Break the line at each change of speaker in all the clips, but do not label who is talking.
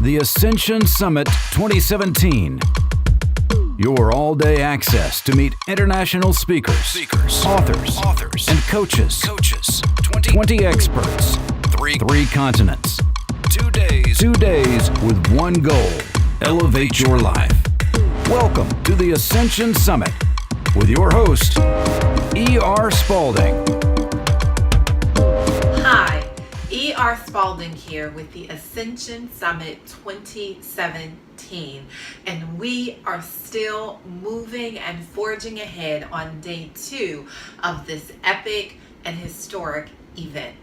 The Ascension Summit 2017. Your all-day access to meet international speakers, authors, and coaches. 20 experts, three continents. 2 days. 2 days with one goal: elevate your life. Welcome to the Ascension Summit with your host, E.R. Spalding.
Hi, E.R. Spalding here with the Ascension Summit 2017, and we are still moving and forging ahead on day 2 of this epic and historic event.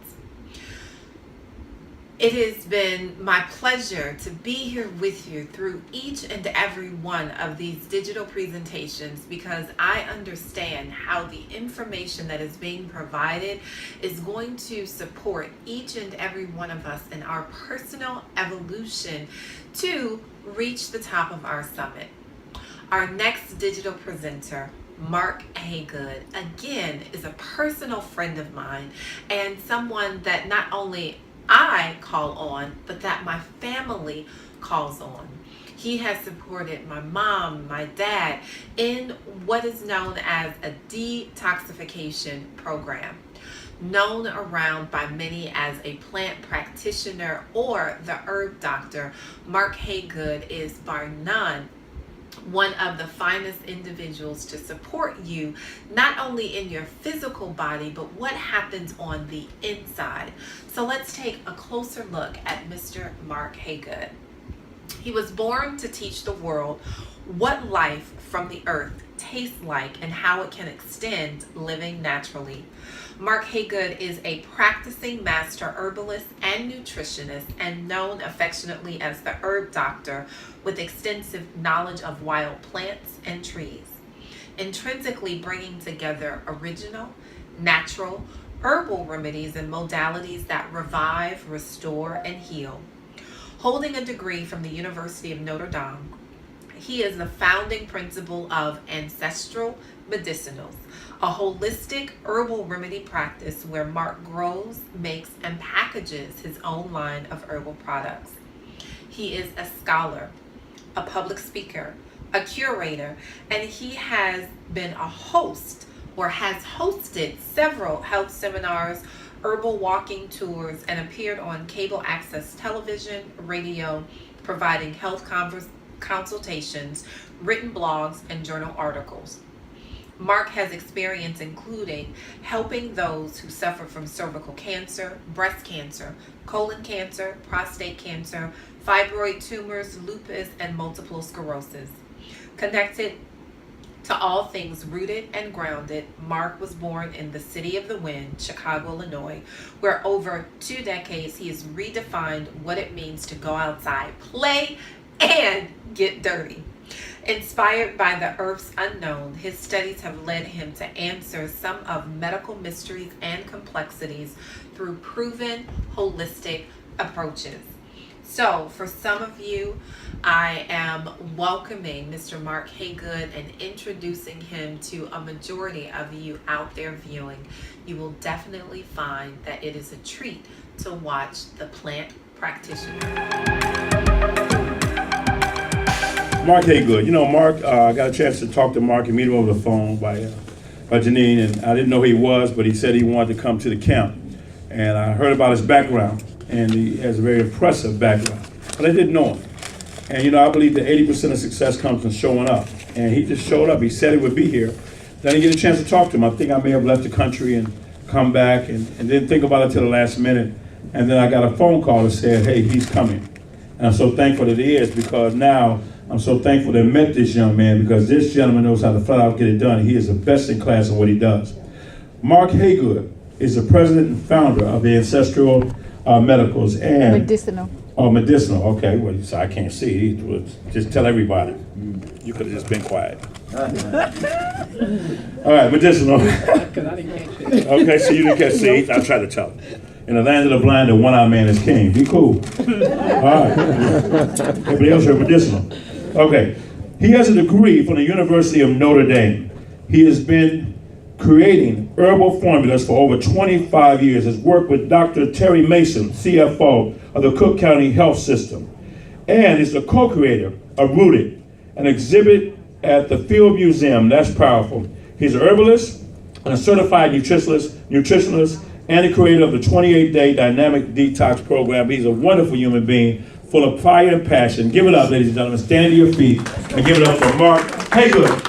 It has been my pleasure to be here with you through each and every one of these digital presentations, because I understand how the information that is being provided is going to support each and every one of us in our personal evolution to reach the top of our summit. Our next digital presenter, Marc Haygood, again, is a personal friend of mine and someone that not only I call on, but that my family calls on. He has supported my mom, my dad in what is known as a detoxification program, known around by many as a plant practitioner or the herb doctor. Marc Haygood is bar none one of the finest individuals to support you, not only in your physical body, but what happens on the inside. So let's take a closer look at Mr. Marc Haygood. He was born to teach the world what life from the earth tastes like and how it can extend living naturally. Marc Haygood is a practicing master herbalist and nutritionist, and known affectionately as the herb doctor, with extensive knowledge of wild plants and trees, intrinsically bringing together original, natural, herbal remedies and modalities that revive, restore, and heal. Holding a degree from the University of Notre Dame, he is the founding principal of Ancestral Medicinals, a holistic herbal remedy practice where Marc grows, makes, and packages his own line of herbal products. He is a scholar, a public speaker, a curator, and he has been a host or has hosted several health seminars, herbal walking tours, and appeared on cable access television, radio, providing health consultations, written blogs, and journal articles. Marc has experience including helping those who suffer from cervical cancer, breast cancer, colon cancer, prostate cancer, fibroid tumors, lupus, and multiple sclerosis. Connected to all things rooted and grounded, Marc was born in the City of the Wind, Chicago, Illinois, where over 2 decades he has redefined what it means to go outside, play, and get dirty. Inspired by the earth's unknown, his studies have led him to answer some of medical mysteries and complexities through proven holistic approaches. So for some of you, I am welcoming Mr. Marc Haygood and introducing him to a majority of you out there viewing. You will definitely find that it is a treat to watch the plant practitioner.
Marc Haygood. You know, Marc, I got a chance to talk to Marc and meet him over the phone by Janine, and I didn't know who he was, but he said he wanted to come to the camp. And I heard about his background, and he has a very impressive background, but I didn't know him. And you know, I believe that 80% of success comes from showing up, and he just showed up. He said he would be here. Then I didn't get a chance to talk to him. I think I may have left the country and come back and didn't think about it till the last minute. And then I got a phone call that said, hey, he's coming. And I'm so thankful that he is, because now I'm so thankful to have met this young man, because this gentleman knows how to flat out get it done. He is the best in class in what he does. Marc Haygood is the president and founder of the Ancestral Medicals and
Medicinal.
Oh, medicinal. Okay. Well, so I can't see. Just tell everybody. You could have just been quiet. All right, medicinal. Okay, so you didn't catch. See, I tried to tell him. In the land of the blind, the one-eyed man is king. Be cool. All right. Everybody else heard medicinal. Okay. He has a degree from the University of Notre Dame. He has been creating herbal formulas for over 25 years. Has worked with Dr. Terry Mason, CFO of the Cook County Health System. and is the co-creator of Rooted, an exhibit at the Field Museum. That's powerful. He's a herbalist and a certified nutritionist, and the creator of the 28-day dynamic detox program. He's a wonderful human being, full of fire and passion. Give it up, ladies and gentlemen. Stand to your feet and give it up for Marc Haygood.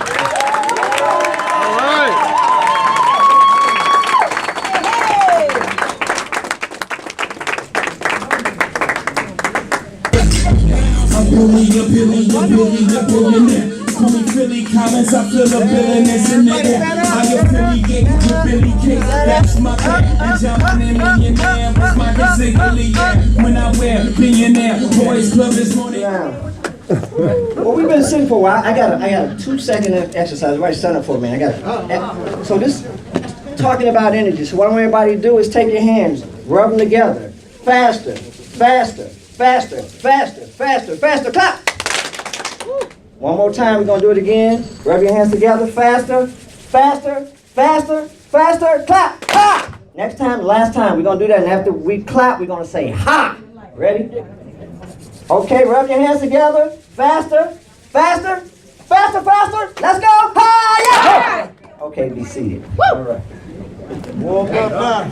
Call me Philly Collins, I feel a villainous in the air. I affiliate with Billy K, that's my cat. And John, my name millionaire, was my insignia. When I wear billionaire, boys club this morning.
Well, we've been sitting for a while. I got a 2-second exercise. Everybody stand up for me. So this talking about energy. So what I want everybody to do is take your hands, rub them together. Faster, faster, faster, faster, faster, faster. Clap. One more time, we're gonna do it again. Rub your hands together, faster, faster, faster, faster, clap, ha! Next time, last time, we're gonna do that, and after we clap, we're gonna say ha! Ready? Okay, rub your hands together, faster, faster, faster, faster, let's go, ha! Yeah! Okay, be seated. All right. Warm up now.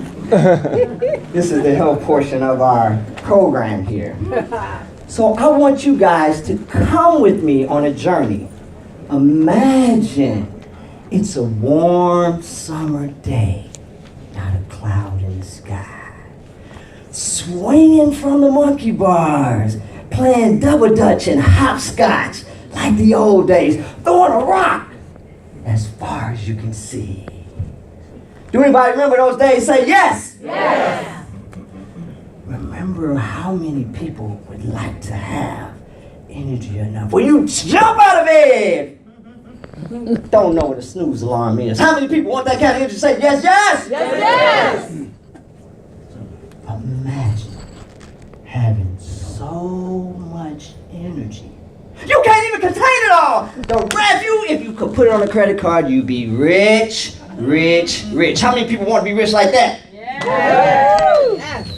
This is the health portion of our program here. So I want you guys to come with me on a journey. Imagine it's a warm summer day, not a cloud in the sky. Swinging from the monkey bars, playing double dutch and hopscotch like the old days, throwing a rock as far as you can see. Do anybody remember those days? Say yes. Yes. Remember how many people would like to have energy enough when you jump out of bed? Don't know what a snooze alarm is. How many people want that kind of energy? Say yes, yes! Yes, yes! Imagine having so much energy. You can't even contain it all! If you could put it on a credit card, you'd be rich, rich, rich. How many people want to be rich like that? Yes!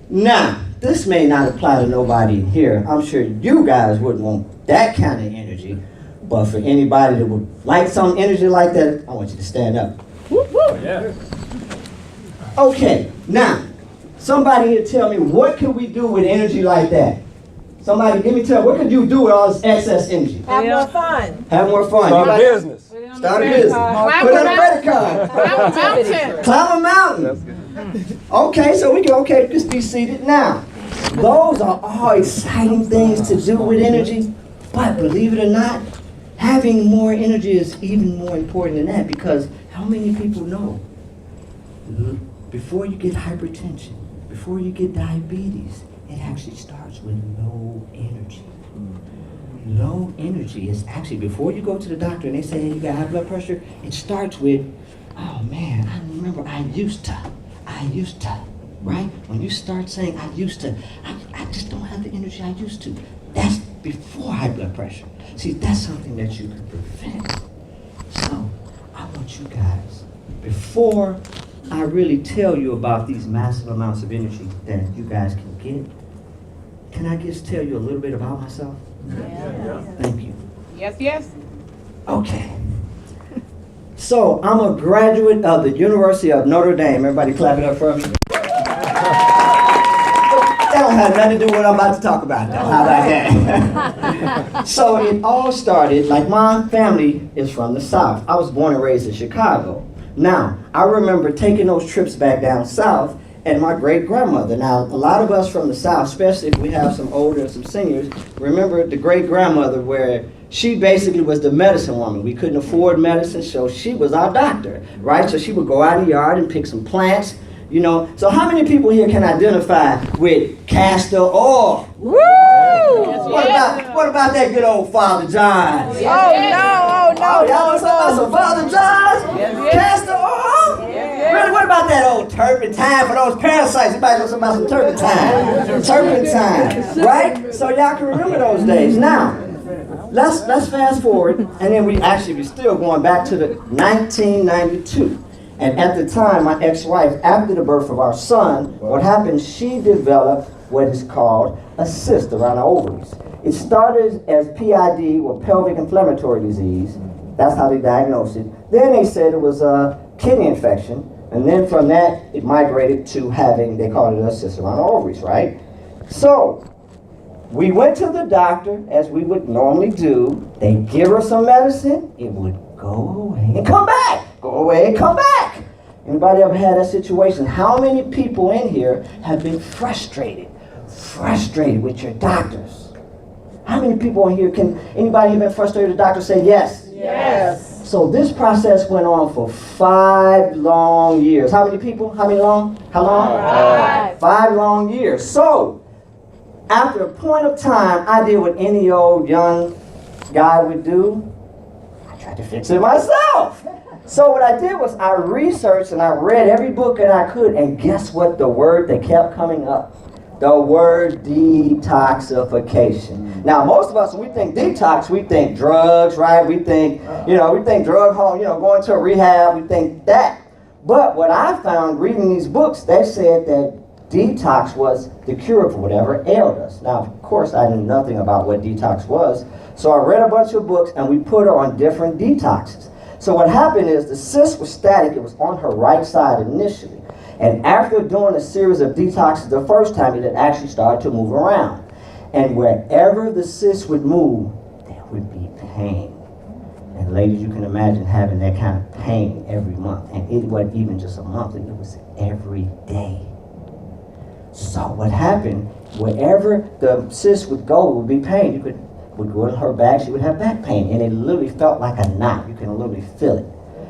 Now, this may not apply to nobody in here. I'm sure you guys wouldn't want that kind of energy. But for anybody that would like some energy like that, I want you to stand up. Yeah. Okay, now, somebody here tell me, what can we do with energy like that? Somebody what could you do with all this excess energy?
Have more fun.
Have more fun.
Start a business.
Start a business. Put on a credit card.
Climb a mountain.
Climb a mountain. Okay, so we can, just be seated. Now, those are all exciting things to do with energy, but believe it or not, having more energy is even more important than that, because how many people know before you get hypertension, before you get diabetes, it actually starts with low energy. Low energy is actually, before you go to the doctor and they say, hey, you got high blood pressure, it starts with, oh man, I remember I used to, right? When you start saying I used to, I just don't have the energy I used to. That's before high blood pressure. See, that's something that you can prevent. So, I want you guys, before I really tell you about these massive amounts of energy that you guys can get, can I just tell you a little bit about myself?
Yeah.
Thank you.
Yes, yes.
Okay. So, I'm a graduate of the University of Notre Dame. Everybody clap it up for me. That don't have nothing to do with what I'm about to talk about, though. How about that? So, it all started, like my family is from the South. I was born and raised in Chicago. Now, I remember taking those trips back down south, and my great-grandmother. Now, a lot of us from the South, especially if we have some older and some seniors, remember the great-grandmother where she basically was the medicine woman. We couldn't afford medicine, so she was our doctor, right? So she would go out in the yard and pick some plants, you know. So how many people here can identify with castor oil? Woo! What about that good old Father John's?
Oh, no.
Y'all know something about some Father John's? Castor oil? Really, what about that old turpentine for those parasites? Anybody know something about some turpentine? Turpentine, right? So y'all can remember those days. Now, let's fast forward, and then we're still going back to the 1992. And at the time, my ex-wife, after the birth of our son, what happened, she developed what is called a a cyst around our ovaries. It started as PID, or pelvic inflammatory disease. That's how they diagnosed it. Then they said it was a kidney infection. And then from that, it migrated to having, they called it a cyst around the ovaries, right? So, we went to the doctor, as we would normally do. They give her some medicine, it would go away and come back. Go away and come back. Anybody ever had that situation? How many people in here have been frustrated with your doctors? How many people in here anybody have been frustrated with a doctor? Say yes.
Yes.
So this process went on for 5 long years. How many people? How long? 5 long years. So, after a point of time, I did what any old young guy would do. I tried to fix it myself. So what I did was I researched and I read every book that I could, and guess what the word that kept coming up? The word detoxification. Now, most of us, when we think detox, we think drugs, right? We think, we think drug home, going to a rehab, we think that. But what I found reading these books, they said that detox was the cure for whatever ailed us. Now, of course, I knew nothing about what detox was. So I read a bunch of books and we put her on different detoxes. So what happened is the cyst was static. It was on her right side initially. And after doing a series of detoxes the first time, it had actually started to move around. And wherever the cyst would move, there would be pain. And ladies, you can imagine having that kind of pain every month. And it wasn't even just a month, it was every day. So what happened, wherever the cyst would go, it would be pain. Would go in her back, she would have back pain. And it literally felt like a knot. You can literally feel it,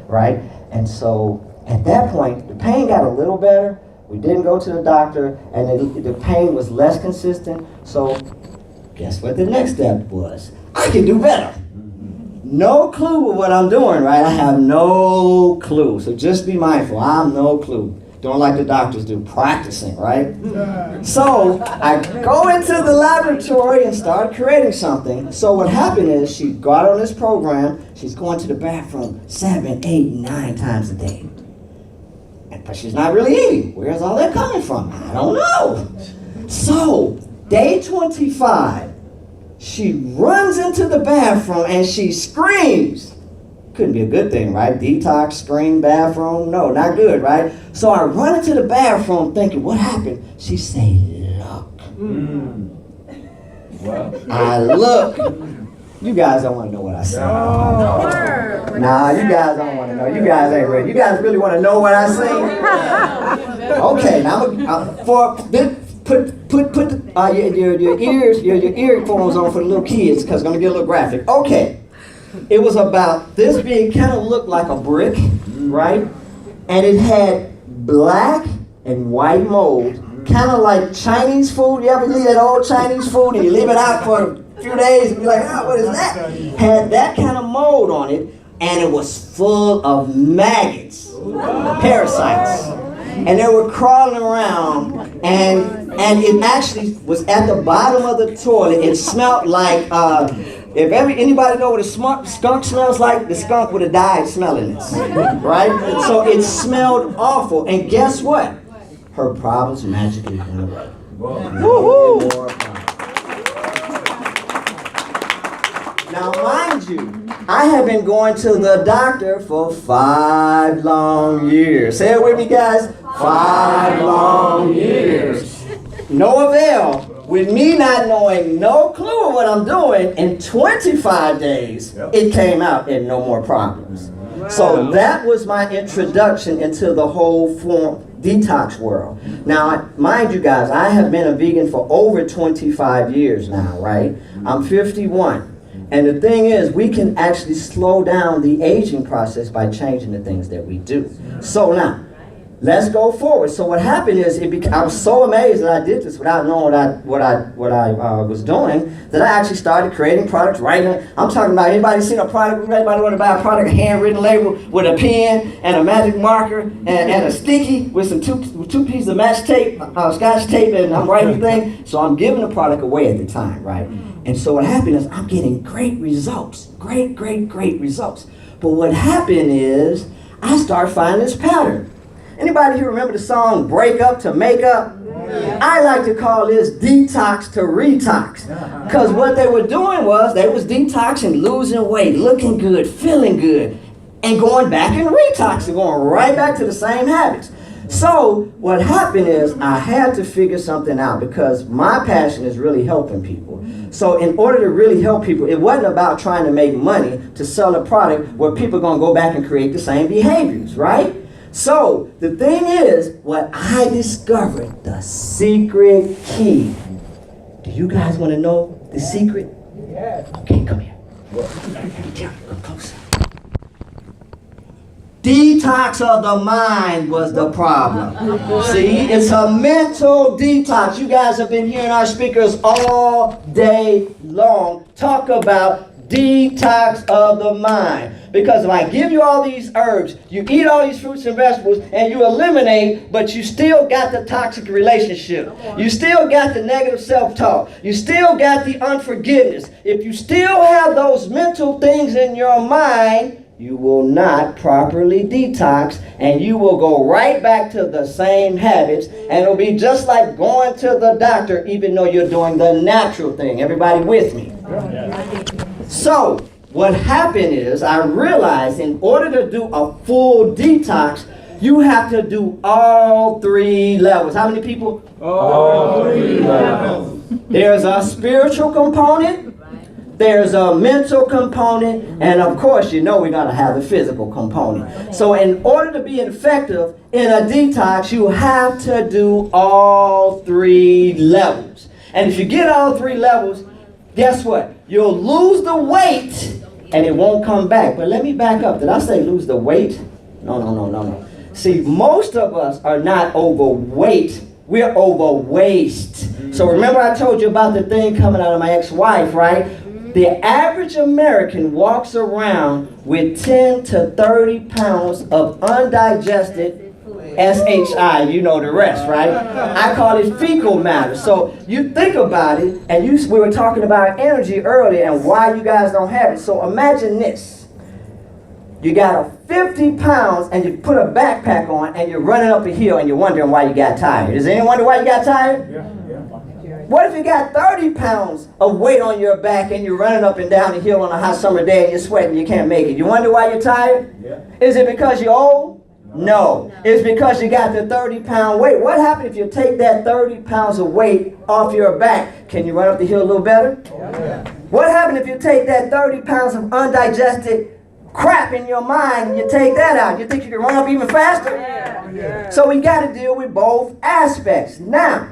right? And so at that point, the pain got a little better. We didn't go to the doctor, and the pain was less consistent. So guess what the next step was? I can do better. No clue with what I'm doing, right? I have no clue. So just be mindful. I have no clue. Doing like the doctors do, practicing, right? So I go into the laboratory and start creating something. So what happened is she got on this program. She's going to the bathroom 7, 8, 9 times a day. But she's not really eating. Where's all that coming from? I don't know. So day 25, she runs into the bathroom and she screams. Couldn't be a good thing, right? Detox, scream, bathroom. No, not good, right? So I run into the bathroom thinking, what happened? She say, look. Well. I look. You guys don't want to know what I say. Nah, you guys don't want to know. You guys ain't ready. You guys really want to know what I say? Okay, now put your earphones on for the little kids, because it's going to get a little graphic. Okay. It was about this big, kind of looked like a brick, right? And it had black and white mold, kind of like Chinese food. You ever leave that old Chinese food and you leave it out for a few days and be like, oh, what is that? Had that kind of mold on it, and it was full of maggots, parasites. And they were crawling around, and it actually was at the bottom of the toilet. It smelled like, if anybody know what a skunk smells like, the skunk would have died smelling this, right? So it smelled awful. And guess what? Her problems magically went away. Woo-hoo! Now, mind you, I have been going to the doctor for 5 long years. Say it with me, guys. 5 long years. No avail. With me not knowing no clue of what I'm doing, in 25 days, it came out and no more problems. Wow. So that was my introduction into the whole detox world. Now, mind you guys, I have been a vegan for over 25 years now, right? I'm 51. And the thing is, we can actually slow down the aging process by changing the things that we do. So now, let's go forward. So what happened is, I was so amazed that I did this without knowing what I was doing, that I actually started creating products right now. I'm talking about, anybody seen a product, anybody want to buy a product, a handwritten label with a pen and a magic marker and a sticky with some two pieces of match tape, scotch tape, and I'm writing the thing. So I'm giving the product away at the time, right? And so what happened is, I'm getting great results, great results. But what happened is, I started finding this pattern. Anybody here remember the song Break Up to Make Up? I like to call this detox to retox. Because what they were doing was they was detoxing, losing weight, looking good, feeling good, and going back and retoxing, going right back to the same habits. So what happened is I had to figure something out because my passion is really helping people. So in order to really help people, it wasn't about trying to make money to sell a product where people are going to go back and create the same behaviors, right? So the thing is, what I discovered, the secret key. Do you guys want to know the secret? Yeah. Okay, come here. Come closer. Detox of the mind was the problem. See, it's a mental detox. You guys have been hearing our speakers all day long talk about detox of the mind. Because if I give you all these herbs, you eat all these fruits and vegetables, and you eliminate, but you still got the toxic relationship. You still got the negative self-talk. You still got the unforgiveness. If you still have those mental things in your mind, you will not properly detox, and you will go right back to the same habits, and it'll be just like going to the doctor even though you're doing the natural thing. Everybody with me? So what happened is I realized in order to do a full detox, you have to do all 3 levels. How many people? All 3 levels. There's a spiritual component, there's a mental component, and of course, you know we're going to have a physical component. So in order to be effective in a detox, you have to do all 3 levels. And if you get all 3 levels, guess what? You'll lose the weight and it won't come back. But let me back up. Did I say lose the weight? No. See, most of us are not overweight. We're overwaste. So remember I told you about the thing coming out of my ex-wife, right? The average American walks around with 10 to 30 pounds of undigested SHI, you know the rest, right? I call it fecal matter. So you think about it, and we were talking about energy earlier and why you guys don't have it. So imagine this. You got 50 pounds and you put a backpack on and you're running up a hill and you're wondering why you got tired. Does anyone wonder why you got tired? Yeah. What if you got 30 pounds of weight on your back and you're running up and down the hill on a hot summer day and you're sweating, you can't make it? You wonder why you're tired? Yeah. Is it because you're old? No. It's because you got the 30-pound weight. What happens if you take that 30 pounds of weight off your back? Can you run up the hill a little better? Yeah. What happens if you take that 30 pounds of undigested crap in your mind and you take that out? You think you can run up even faster? Yeah. So we got to deal with both aspects. Now,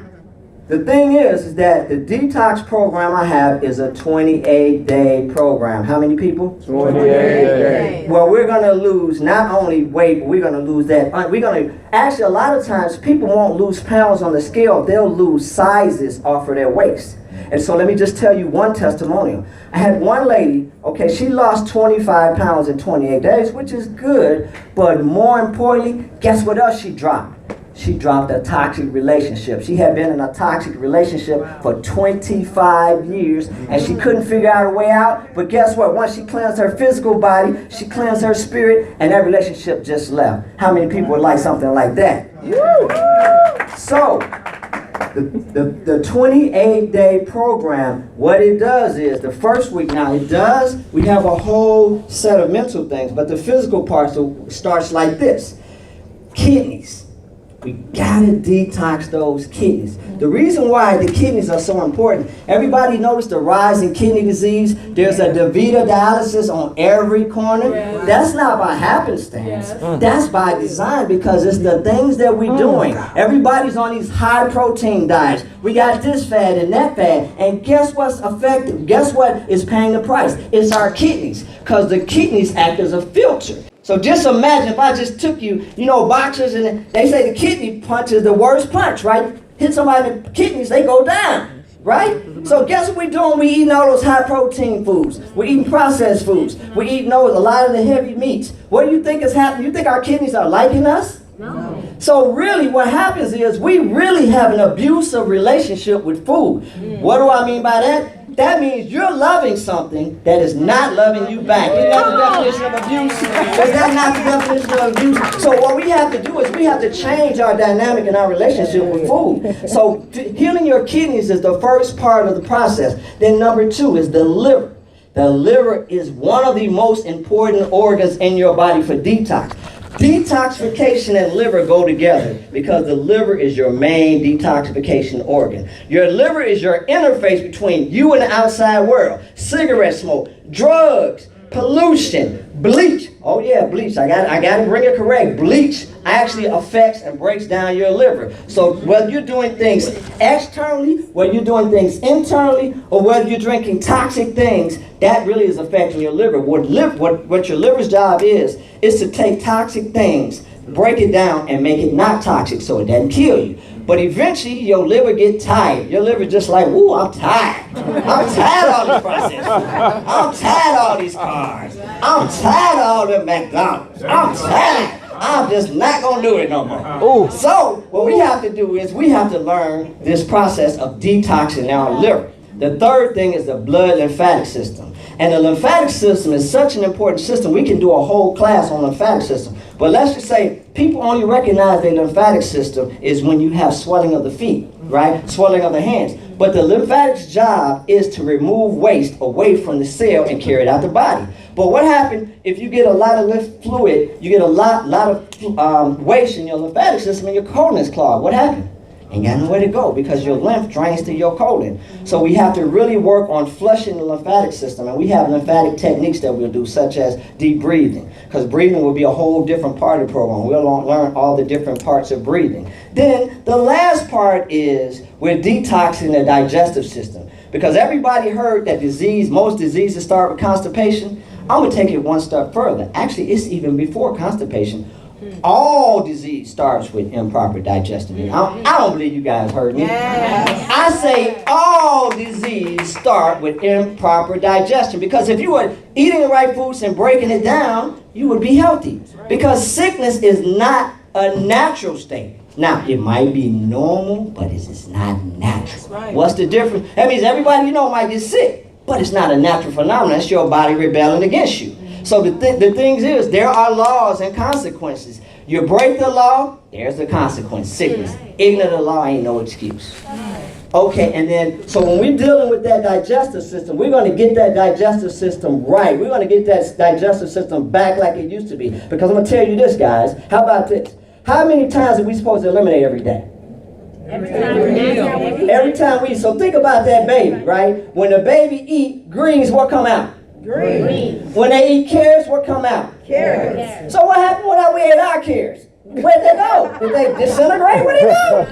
the thing is that the detox program I have is a 28-day program. How many people? 28 days. Well, we're going to lose not only weight, but we're going to lose that. We're going to, actually, a lot of times people won't lose pounds on the scale. They'll lose sizes off of their waist. And so let me just tell you one testimonial. I had one lady, okay, she lost 25 pounds in 28 days, which is good. But more importantly, guess what else she dropped? She dropped a toxic relationship. She had been in a toxic relationship for 25 years, and she couldn't figure out a way out. But guess what? Once she cleansed her physical body, she cleansed her spirit, and that relationship just left. How many people would like something like that? So, the 28-day program, what it does is, the first week, now it does, we have a whole set of mental things, but the physical part starts like this. Kidneys. We gotta detox those kidneys. The reason why the kidneys are so important, everybody notice the rise in kidney disease? There's a DaVita dialysis on every corner. Yeah. That's not by happenstance. Yeah. That's by design, because it's the things that we're doing. Everybody's on these high protein diets. We got this fat and that fat. And guess what's effective? Guess what is paying the price? It's our kidneys, because the kidneys act as a filter. So just imagine if I just took you, boxers, and they say the kidney punch is the worst punch, right? Hit somebody in the kidneys, they go down, right? So guess what we're doing? We're eating all those high protein foods. We're eating processed foods. We're eating a lot of the heavy meats. What do you think is happening? You think our kidneys are liking us? No. So really what happens is we really have an abusive relationship with food. What do I mean by that? that means you're loving something that is not loving you back. Isn't that the definition of abuse? Is that not the definition of abuse? So what we have to do is we have to change our dynamic in our relationship with food. So healing your kidneys is the first part of the process. Then number 2 is the liver. The liver is one of the most important organs in your body for detox. Detoxification and liver go together because the liver is your main detoxification organ. Your liver is your interface between you and the outside world. Cigarette smoke, drugs, pollution, bleach. Oh yeah, bleach. I got to bring it correct. Bleach actually affects and breaks down your liver. So whether you're doing things externally, whether you're doing things internally, or whether you're drinking toxic things, that really is affecting your liver. What your liver's job is to take toxic things, break it down, and make it not toxic so it doesn't kill you. But eventually, your liver get tired. Your liver just like, ooh, I'm tired. I'm tired of all this process. I'm tired of all these cars. I'm tired of all the McDonald's. I'm tired. I'm just not going to do it no more. So what we have to do is we have to learn this process of detoxing our liver. The third thing is the blood lymphatic system. And the lymphatic system is such an important system. We can do a whole class on lymphatic system. But let's just say people only recognize their lymphatic system is when you have swelling of the feet, right? Swelling of the hands. But the lymphatic's job is to remove waste away from the cell and carry it out the body. But what happens if you get a lot of lymph fluid, you get a lot of waste in your lymphatic system and your colon is clogged? What happened? Ain't got nowhere to go because your lymph drains to your colon. So we have to really work on flushing the lymphatic system. And we have lymphatic techniques that we'll do, such as deep breathing. Because breathing will be a whole different part of the program. We'll learn all the different parts of breathing. Then the last part is we're detoxing the digestive system. Because everybody heard that most diseases start with constipation. I'm going to take it one step further. Actually, it's even before constipation. All disease starts with improper digestion. I don't believe you guys heard me. I say all disease start with improper digestion. Because if you were eating the right foods and breaking it down, you would be healthy. Because sickness is not a natural state. Now, it might be normal, but it's not natural. What's the difference? That means everybody you know might get sick, but it's not a natural phenomenon. It's your body rebelling against you. So the thing is, there are laws and consequences. You break the law, there's the consequence, sickness. Ignorant of the law ain't no excuse. Okay, and then, so when we're dealing with that digestive system, we're going to get that digestive system right. We're going to get that digestive system back like it used to be. Because I'm going to tell you this, guys. How about this? How many times are we supposed to eliminate every day? Every time we eat. So think about that baby, right? When the baby eat greens, what come out? Green. When they eat carrots, what come out? Carrots. So what happened when we ate our carrots? Where'd they go? Did they disintegrate? Where'd they go?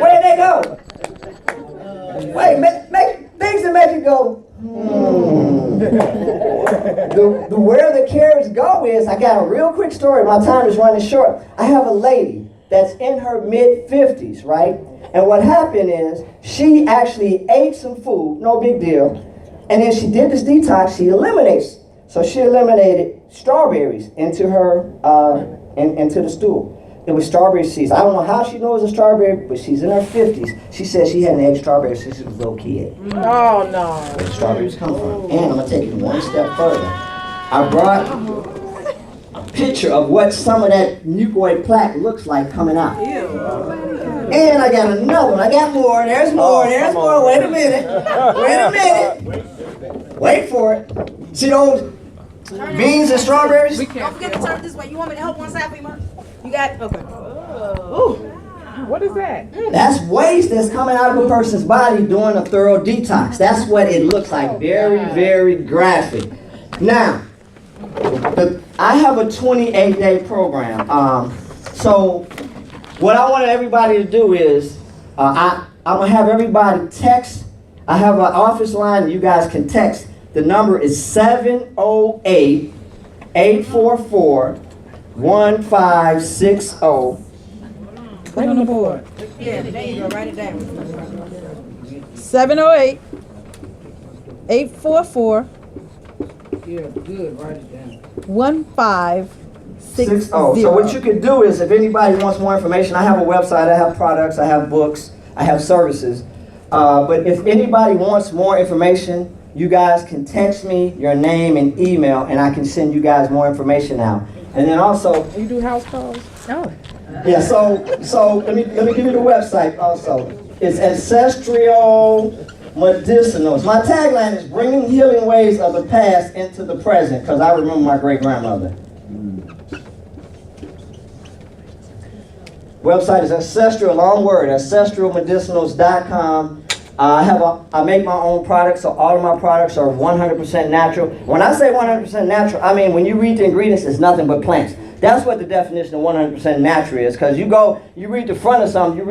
Where'd they go? Wait, make things that make you go, The where the carrots go is, I got a real quick story. My time is running short. I have a lady that's in her mid-50s, right? And what happened is she actually ate some food, no big deal. And then she did this detox, she eliminates. So she eliminated strawberries into her, into the stool. It was strawberry seeds. I don't know how she knows it's a strawberry, but she's in her 50s. She said she hadn't ate strawberries since she was a little kid.
Oh, no.
Where the strawberries come from. And I'm going to take it one step further. I brought a picture of what some of that mucoid plaque looks like coming out. And I got another one. I got more. There's more. There's more. Wait a minute. Wait for it. See those beans and strawberries?
Don't forget to turn this way. You want me to help one side for you, Mark? You got it? Okay.
Ooh.
What is that?
That's waste that's coming out of a person's body doing a thorough detox. That's what it looks like. Very, very graphic. Now, I have a 28-day program. So what I want everybody to do is, I'm going to have everybody text. I have an office line. You guys can text. The number is 708-844-1560.
Put on the board.
Yeah, there you go. Write it down.
708-844.
Yeah, good. Write it down.
1560.
So what you can do is, if anybody wants more information, I have a website, I have products, I have books, I have services. But if anybody wants more information, you guys can text me your name and email, and I can send you guys more information out. And then also,
You do house calls?
No.
yeah, so let me give you the website also. It's Ancestral Medicinals. My tagline is bringing healing ways of the past into the present, because I remember my great-grandmother. Website is Ancestral, long word, ancestralmedicinals.com. I make my own products, so all of my products are 100% natural. When I say 100% natural, I mean when you read the ingredients, it's nothing but plants. That's what the definition of 100% natural is. Because you read the front of something,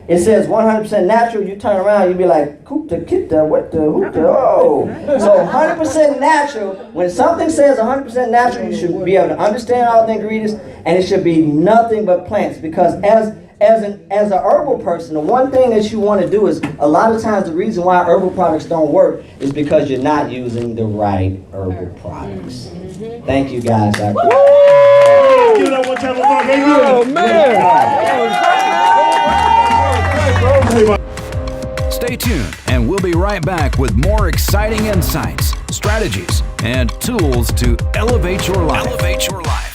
it says 100% natural, you turn around, you be like, Koopta, Kitta, what the, hoopta, oh. So 100% natural, when something says 100% natural, you should be able to understand all the ingredients, and it should be nothing but plants. Because as an herbal person, the one thing that you want to do is, a lot of times the reason why herbal products don't work is because you're not using the right herbal products. Thank you guys.
Give it up one time for Marc Haygood.
Oh, man.
Stay tuned, and we'll be right back with more exciting insights, strategies, and tools to elevate your life.